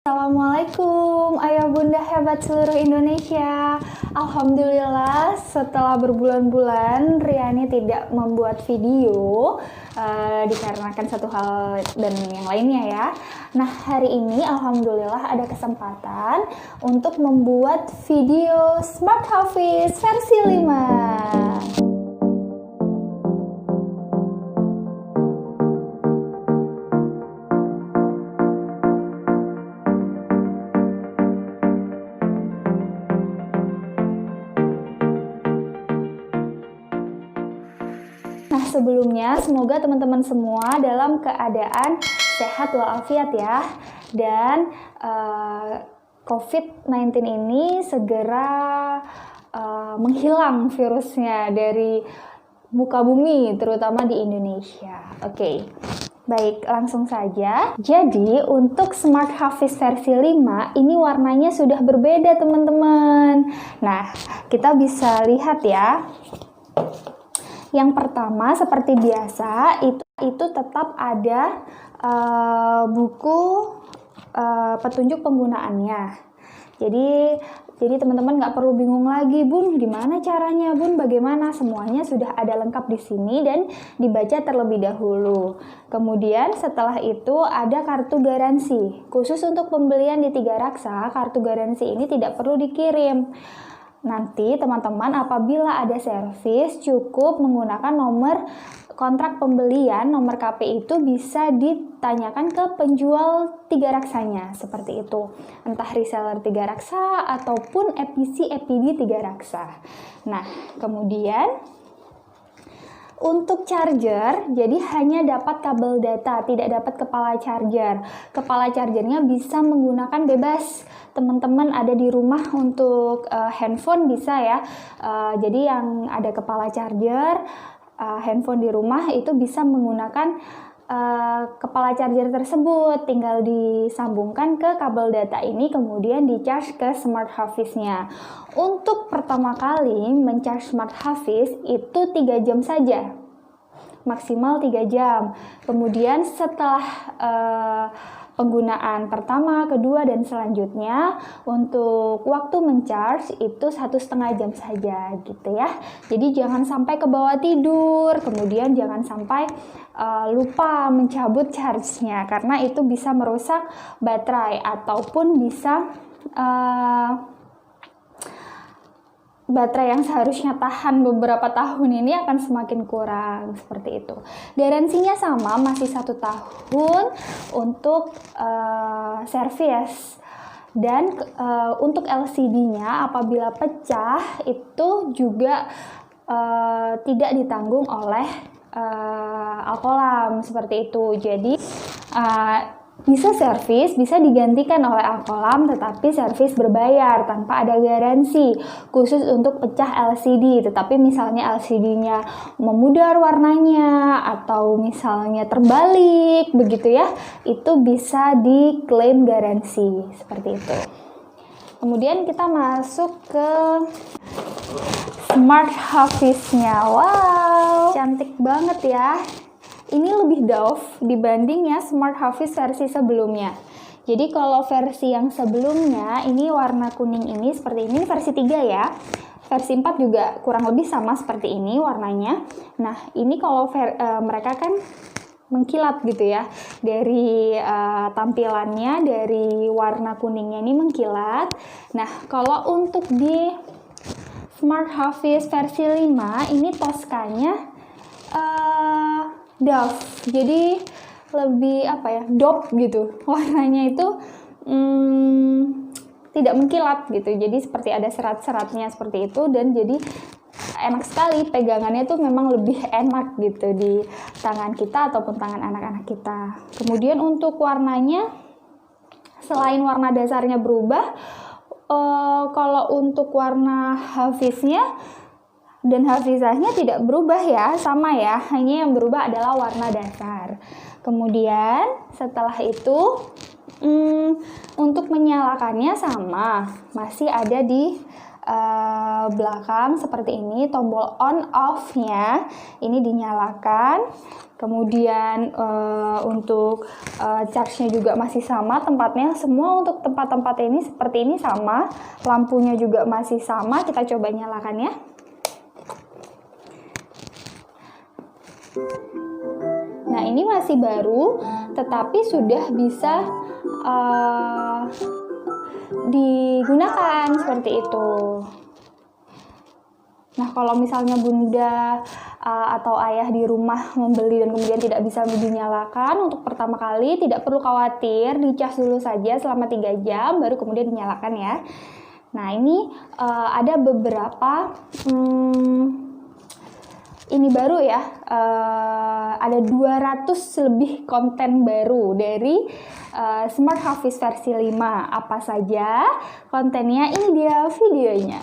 Assalamualaikum ayah bunda hebat seluruh Indonesia. Alhamdulillah setelah berbulan-bulan Riani tidak membuat video dikarenakan satu hal dan yang lainnya ya. Nah hari ini alhamdulillah ada kesempatan untuk membuat video Smart Hafiz versi 5. Nah sebelumnya semoga teman-teman semua dalam keadaan sehat walafiat ya, dan COVID-19 ini segera menghilang virusnya dari muka bumi terutama di Indonesia. Oke. Baik, langsung saja. Jadi, untuk Smart Hafiz versi 5, ini warnanya sudah berbeda teman-teman. Nah, kita bisa lihat ya. Yang pertama seperti biasa itu tetap ada buku petunjuk penggunaannya. Jadi teman-teman nggak perlu bingung lagi, Bun, gimana caranya, Bun, bagaimana, semuanya sudah ada lengkap di sini dan dibaca terlebih dahulu. Kemudian setelah itu ada kartu garansi. Khusus untuk pembelian di 3 Raksa, kartu garansi ini tidak perlu dikirim. Nanti teman-teman apabila ada servis cukup menggunakan nomor kontrak pembelian, nomor KP itu bisa ditanyakan ke penjual 3 Raksanya seperti itu. Entah reseller 3 Raksa ataupun EPC EPD 3 Raksa. Nah, kemudian untuk charger, jadi hanya dapat kabel data, tidak dapat kepala charger. Kepala chargernya bisa menggunakan bebas. Teman-teman ada di rumah untuk handphone bisa ya. Jadi yang ada kepala charger, handphone di rumah itu bisa menggunakan kepala charger tersebut, tinggal disambungkan ke kabel data ini kemudian di-charge ke Smart Hafiz-nya. Untuk pertama kali men-charge Smart Hafiz itu 3 jam saja, maksimal 3 jam. Kemudian setelah penggunaan pertama, kedua, dan selanjutnya untuk waktu men-charge itu 1,5 jam saja gitu ya. Jadi jangan sampai ke bawah tidur, kemudian jangan sampai lupa mencabut charge-nya karena itu bisa merusak baterai ataupun bisa baterai yang seharusnya tahan beberapa tahun ini akan semakin kurang seperti itu. Garansinya sama, masih 1 tahun untuk servis. Dan untuk LCD-nya apabila pecah itu juga tidak ditanggung oleh Alkolam seperti itu. Jadi bisa servis, bisa digantikan oleh Alkolam, tetapi servis berbayar tanpa ada garansi khusus untuk pecah LCD. Tetapi misalnya LCD-nya memudar warnanya atau misalnya terbalik begitu ya, itu bisa diklaim garansi seperti itu. Kemudian kita masuk ke Smart Hafiz-nya. Wow, cantik banget ya. Ini lebih doff dibanding ya Smart Hafiz versi sebelumnya. Jadi kalau versi yang sebelumnya ini warna kuning ini seperti ini, versi 3 ya. Versi 4 juga kurang lebih sama seperti ini warnanya. Nah, ini kalau mereka kan mengkilat gitu ya. Dari tampilannya, dari warna kuningnya ini mengkilat. Nah, kalau untuk di Smart Hafiz versi 5 ini Toskanya doff, jadi lebih dope gitu, warnanya itu tidak mengkilat gitu, jadi seperti ada serat-seratnya seperti itu, dan jadi enak sekali pegangannya tuh memang lebih enak gitu di tangan kita ataupun tangan anak-anak kita. Kemudian untuk warnanya, selain warna dasarnya berubah, kalau untuk warna Hafiznya dan hafizahnya tidak berubah ya, sama ya, hanya yang berubah adalah warna dasar. Kemudian setelah itu untuk menyalakannya sama, masih ada di belakang seperti ini, tombol on off-nya ini dinyalakan. Kemudian untuk charge-nya juga masih sama tempatnya, semua untuk tempat-tempat ini seperti ini sama, lampunya juga masih sama. Kita coba nyalakan ya. Nah, ini masih baru tetapi sudah bisa digunakan seperti itu. Nah, kalau misalnya bunda atau ayah di rumah membeli dan kemudian tidak bisa dinyalakan, untuk pertama kali tidak perlu khawatir, dicas dulu saja selama 3 jam baru kemudian dinyalakan ya. Nah, ini ada beberapa ini baru ya, ada 200 lebih konten baru dari Smart Hafiz versi 5. Apa saja kontennya? Ini dia videonya.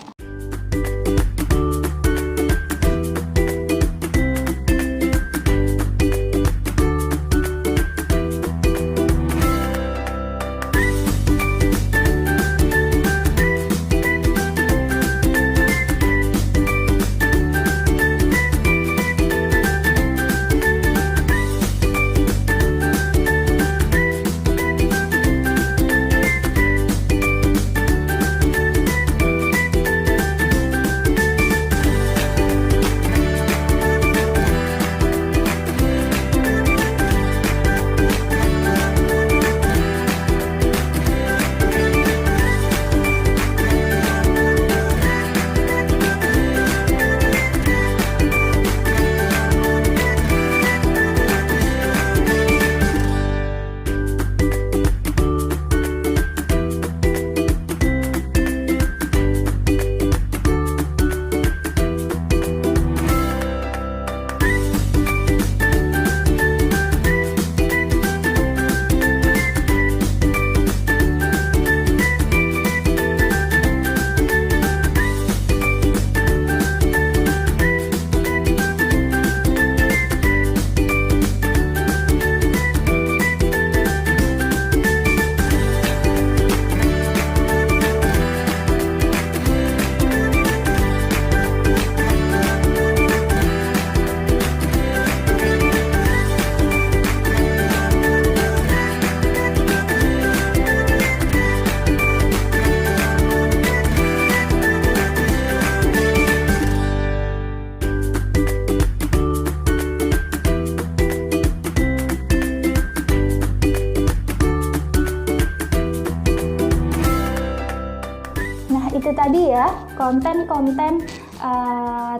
Itu tadi ya konten-konten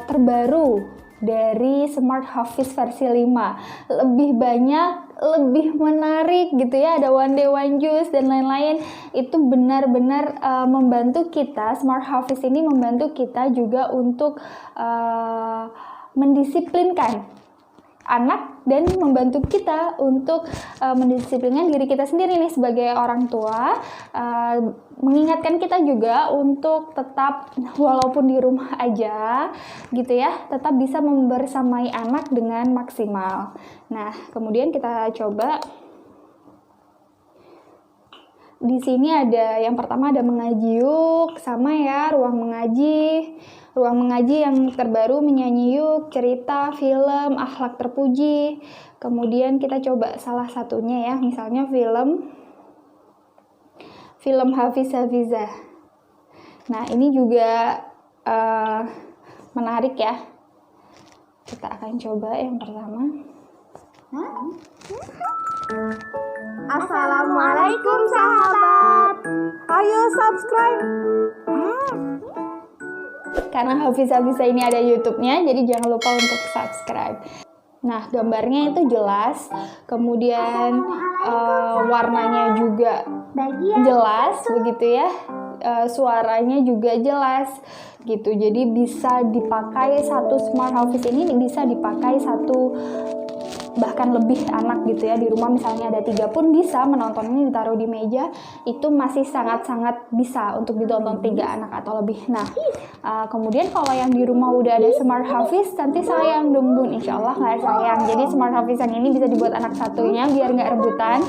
terbaru dari Smart Hafiz versi 5. Lebih banyak, lebih menarik gitu ya, ada one day one juice dan lain-lain. Itu benar-benar membantu kita, Smart Hafiz ini membantu kita juga untuk mendisiplinkan anak dan membantu kita untuk mendisiplinkan diri kita sendiri nih sebagai orang tua, mengingatkan kita juga untuk tetap walaupun di rumah aja gitu ya, tetap bisa membersamai anak dengan maksimal. Nah, kemudian kita coba di sini ada yang pertama ada mengaji yuk, sama ya, ruang mengaji. Ruang mengaji yang terbaru menyanyi yuk, cerita, film, akhlak terpuji. Kemudian kita coba salah satunya ya, misalnya film Hafiz Hafizah. Nah, ini juga menarik ya. Kita akan coba yang pertama. Assalamualaikum sahabat. Ayo subscribe. Karena Hafiz Hafizah ini ada YouTube-nya, jadi jangan lupa untuk subscribe. Nah, gambarnya itu jelas, kemudian warnanya juga jelas, begitu ya. Suaranya juga jelas, gitu. Jadi bisa dipakai satu Smart Hafiz ini bisa dipakai satu bahkan lebih anak gitu ya, di rumah misalnya ada 3 pun bisa menonton ini, ditaruh di meja, itu masih sangat-sangat bisa untuk ditonton 3 anak atau lebih. Nah, kemudian kalau yang di rumah udah ada Smart Hafiz, nanti sayang dong Bun. Insya Allah nggak sayang. Jadi Smart Hafiz yang ini bisa dibuat anak satunya biar nggak rebutan,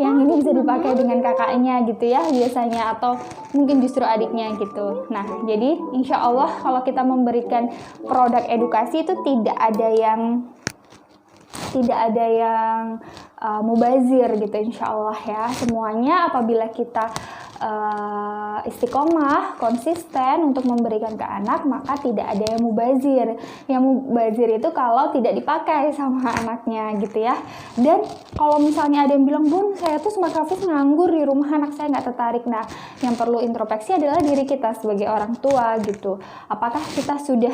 yang ini bisa dipakai dengan kakaknya gitu ya biasanya, atau mungkin justru adiknya gitu. Nah, jadi insya Allah kalau kita memberikan produk edukasi itu tidak ada yang mubazir gitu, insya Allah ya. Semuanya apabila kita istiqomah, konsisten untuk memberikan ke anak, maka tidak ada yang mubazir. Yang mubazir itu kalau tidak dipakai sama anaknya gitu ya. Dan kalau misalnya ada yang bilang, Bun, saya tuh Smart Hafiz nganggur di rumah, anak saya nggak tertarik. Nah, yang perlu introspeksi adalah diri kita sebagai orang tua gitu. Apakah kita sudah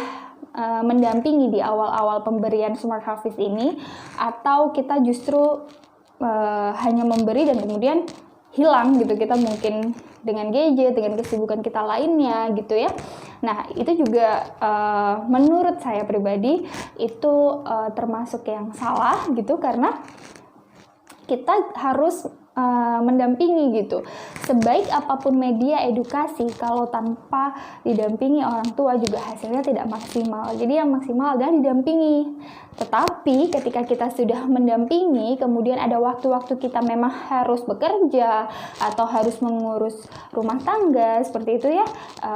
mendampingi di awal-awal pemberian Smart Hafiz ini, atau kita justru hanya memberi dan kemudian hilang gitu, kita mungkin dengan gadget, dengan kesibukan kita lainnya gitu ya. Nah, itu juga menurut saya pribadi itu termasuk yang salah gitu, karena kita harus mendampingi gitu. Sebaik apapun media edukasi, kalau tanpa didampingi orang tua juga hasilnya tidak maksimal. Jadi yang maksimal adalah didampingi. Tetapi ketika kita sudah mendampingi, kemudian ada waktu-waktu kita memang harus bekerja atau harus mengurus rumah tangga seperti itu ya,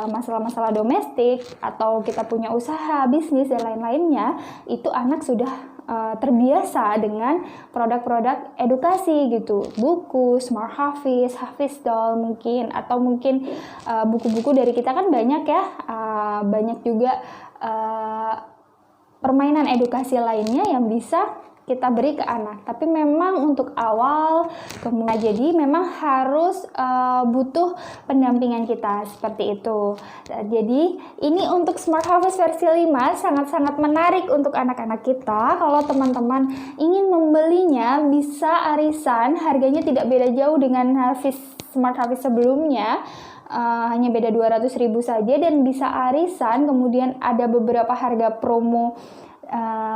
masalah-masalah domestik, atau kita punya usaha, bisnis dan lain-lainnya, itu anak sudah terbiasa dengan produk-produk edukasi gitu, buku, Smart Hafiz, Hafiz Doll mungkin, atau mungkin buku-buku dari kita kan banyak ya, banyak juga permainan edukasi lainnya yang bisa kita beri ke anak. Tapi memang untuk awal kemudian jadi memang harus butuh pendampingan kita seperti itu. Jadi ini untuk Smart Hafiz versi 5 sangat-sangat menarik untuk anak-anak kita. Kalau teman-teman ingin membelinya, bisa arisan, harganya tidak beda jauh dengan Smart Hafiz sebelumnya. Hanya beda 200.000 saja, dan bisa arisan. Kemudian ada beberapa harga promo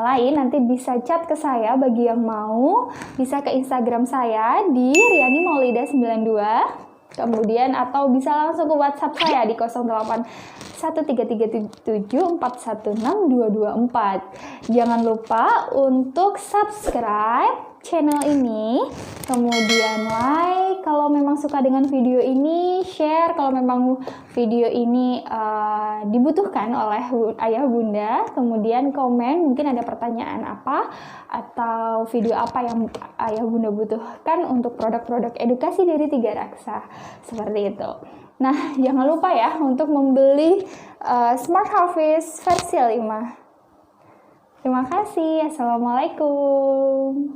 lain, nanti bisa chat ke saya bagi yang mau, bisa ke Instagram saya di Riani Maulida 92, kemudian atau bisa langsung ke WhatsApp saya di 081337416224. Jangan lupa untuk subscribe channel ini, kemudian like kalau memang suka dengan video ini, share kalau memang video ini dibutuhkan oleh ayah bunda, kemudian komen mungkin ada pertanyaan apa atau video apa yang ayah bunda butuhkan untuk produk-produk edukasi dari Tiga Raksa, seperti itu. Nah, jangan lupa ya untuk membeli Smart Hafiz versi 5. Terima kasih. Assalamualaikum.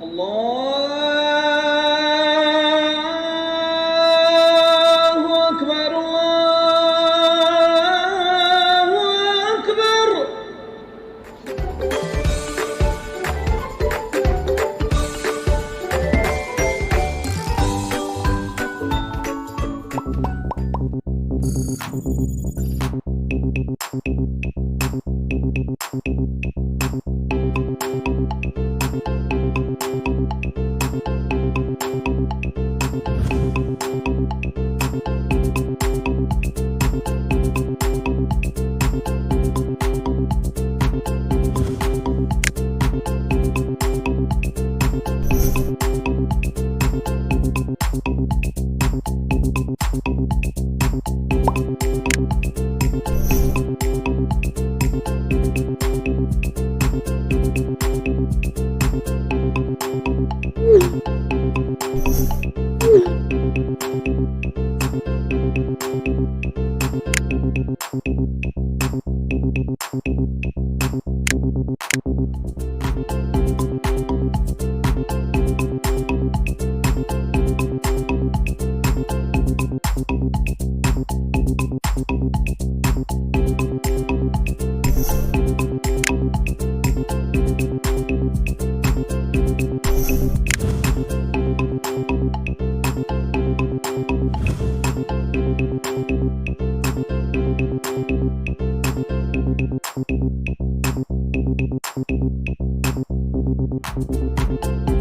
الله أكبر الله أكبر. Thank you.